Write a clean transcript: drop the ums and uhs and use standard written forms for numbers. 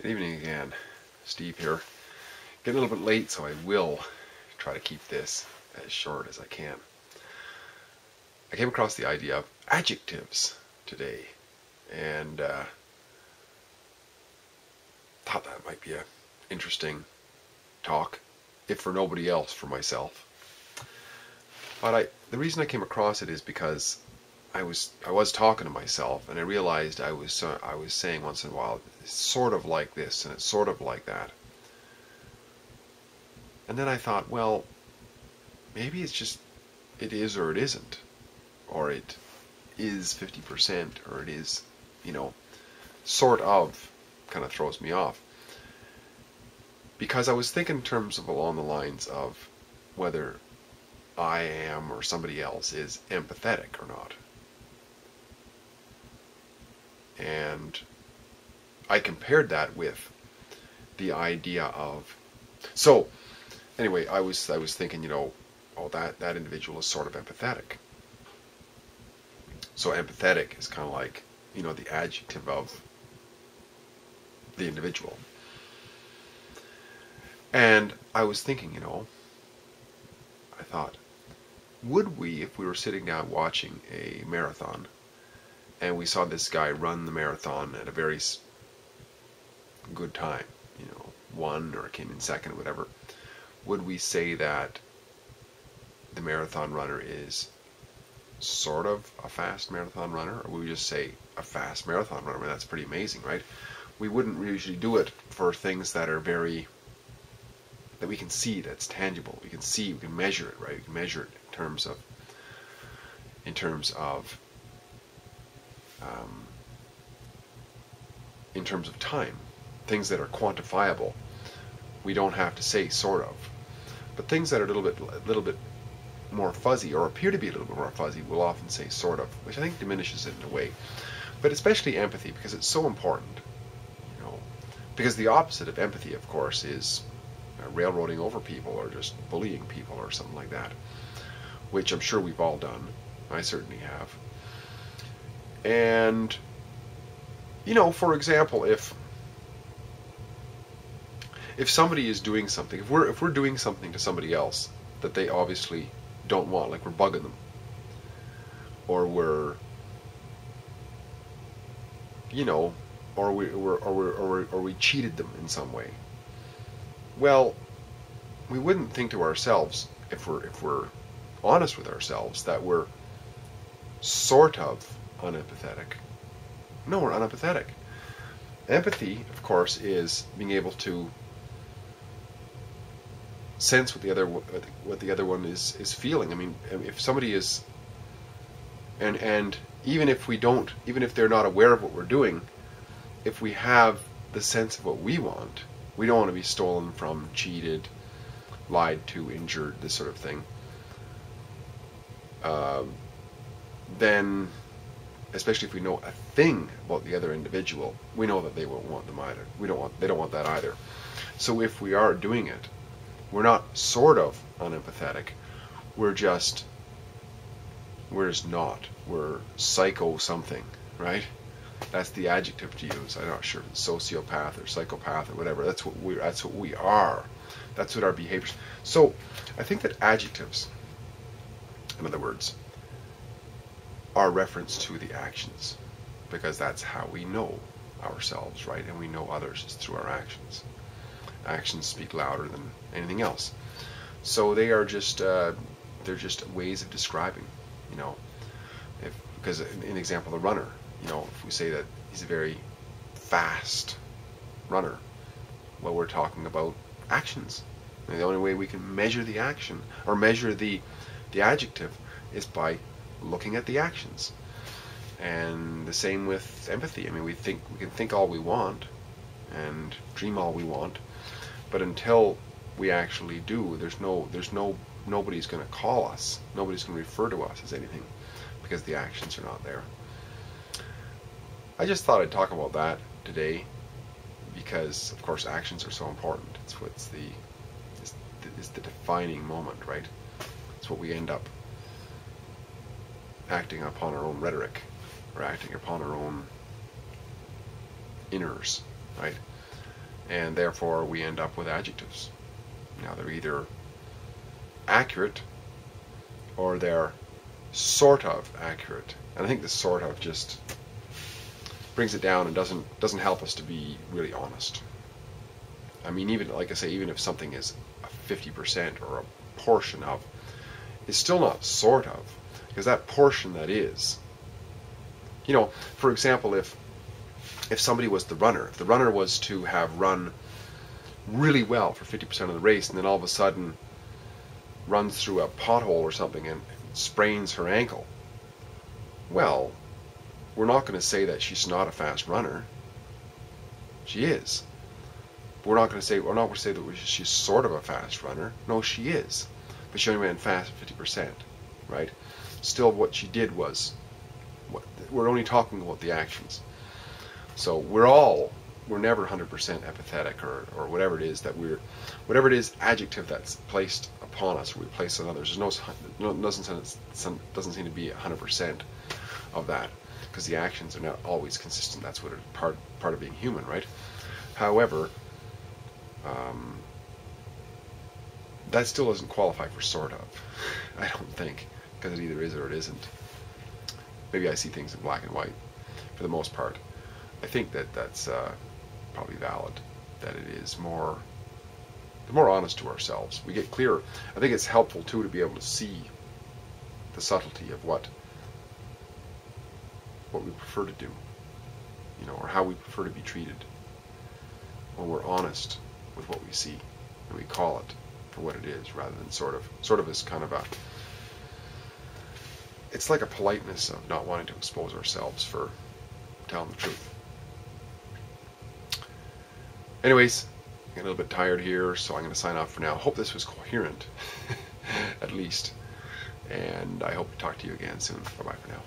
Good evening again. Steve here. Getting a little bit late, so I will try to keep this as short as I can. I came across the idea of adjectives today, and thought that might be an interesting talk, if for nobody else, for myself. But the reason I came across it is because I was talking to myself, and I realized I was saying once in a while, it's sort of like this and it's sort of like that. And then I thought, well, maybe it's just it is or it isn't, or it is 50% or it is, sort of, kind of throws me off. Because I was thinking in terms of along the lines of whether I am or somebody else is empathetic or not. And I compared that with the idea of, so anyway, I was thinking, oh, that individual is sort of empathetic. So empathetic is kind of like, the adjective of the individual. And I was thinking, I thought, would we, if we were sitting down watching a marathon, and we saw this guy run the marathon at a very good time, won or came in second or whatever, would we say that the marathon runner is sort of a fast marathon runner, or would we just say a fast marathon runner? I mean, that's pretty amazing, right? We wouldn't usually do it for things that are that we can see, that's tangible. We can see, we can measure it, right? We can measure it in terms of time, things that are quantifiable. We don't have to say sort of, but things that are a little bit more fuzzy, or appear to be a little bit more fuzzy, we'll often say sort of, which I think diminishes it in a way. But especially empathy, because it's so important, because the opposite of empathy, of course, is railroading over people or just bullying people or something like that, which I'm sure we've all done. I certainly have. And for example, if somebody is doing something, if we're doing something to somebody else that they obviously don't want, like we're bugging them, or we cheated them in some way. Well, we wouldn't think to ourselves, if we're honest with ourselves, that we're sort of unempathetic. No, we're unempathetic. Empathy, of course, is being able to sense what the other one is feeling. I mean, if somebody is, and even if they're not aware of what we're doing, if we have the sense of what we want, we don't want to be stolen from, cheated, lied to, injured, this sort of thing. Then, especially if we know a thing about the other individual, we know that they won't want them either. They don't want that either. So if we are doing it, we're not sort of unempathetic. We're not. We're psycho something, right? That's the adjective to use. I'm not sure if it's sociopath or psychopath or whatever. That's what we are. That's what our behaviors. So I think that adjectives, in other words, are reference to the actions, because that's how we know ourselves, right? And we know others is through our actions. Actions speak louder than anything else. So they are just they're just ways of describing, because in example, the runner, if we say that he's a very fast runner, well, we're talking about actions. And the only way we can measure the action or measure the adjective is by looking at the actions. And the same with empathy. I mean, we can think all we want and dream all we want, but until we actually do, nobody's going to call us, nobody's going to refer to us as anything, because the actions are not there. I just thought I'd talk about that today, because of course actions are so important. It's the defining moment, right? It's what we end up acting upon our own rhetoric, or acting upon our own inners, right? and therefore we end up with adjectives. Now they're either accurate or they're sort of accurate, and I think the sort of just brings it down and doesn't help us to be really honest. I mean, even like I say, even if something is a 50% or a portion of, it's still not sort of, because that portion that is, you know, for example, if somebody was the runner, if the runner was to have run really well for 50% of the race and then all of a sudden runs through a pothole or something and sprains her ankle, well, we're not going to say that she's not a fast runner. She is. But we're not going to say that she's sort of a fast runner. No, she is. But she only ran fast 50%, right? Still, what she did was, we're only talking about the actions. So we're never 100% empathetic or whatever it is that whatever it is adjective that's placed upon us or we place on others. Doesn't seem to be 100% of that, because the actions are not always consistent. That's what part of being human, right? However, that still doesn't qualify for sort of. I don't think, because it either is or it isn't. Maybe I see things in black and white for the most part. I think that's probably valid, that it is more honest to ourselves. We get clearer. I think it's helpful too to be able to see the subtlety of what we prefer to do, you know, or how we prefer to be treated when we're honest with what we see and we call it for what it is, rather than sort of as kind of a, it's like a politeness of not wanting to expose ourselves for telling the truth. Anyways, I'm getting a little bit tired here, so I'm going to sign off for now. Hope this was coherent, at least. And I hope to talk to you again soon. Bye-bye for now.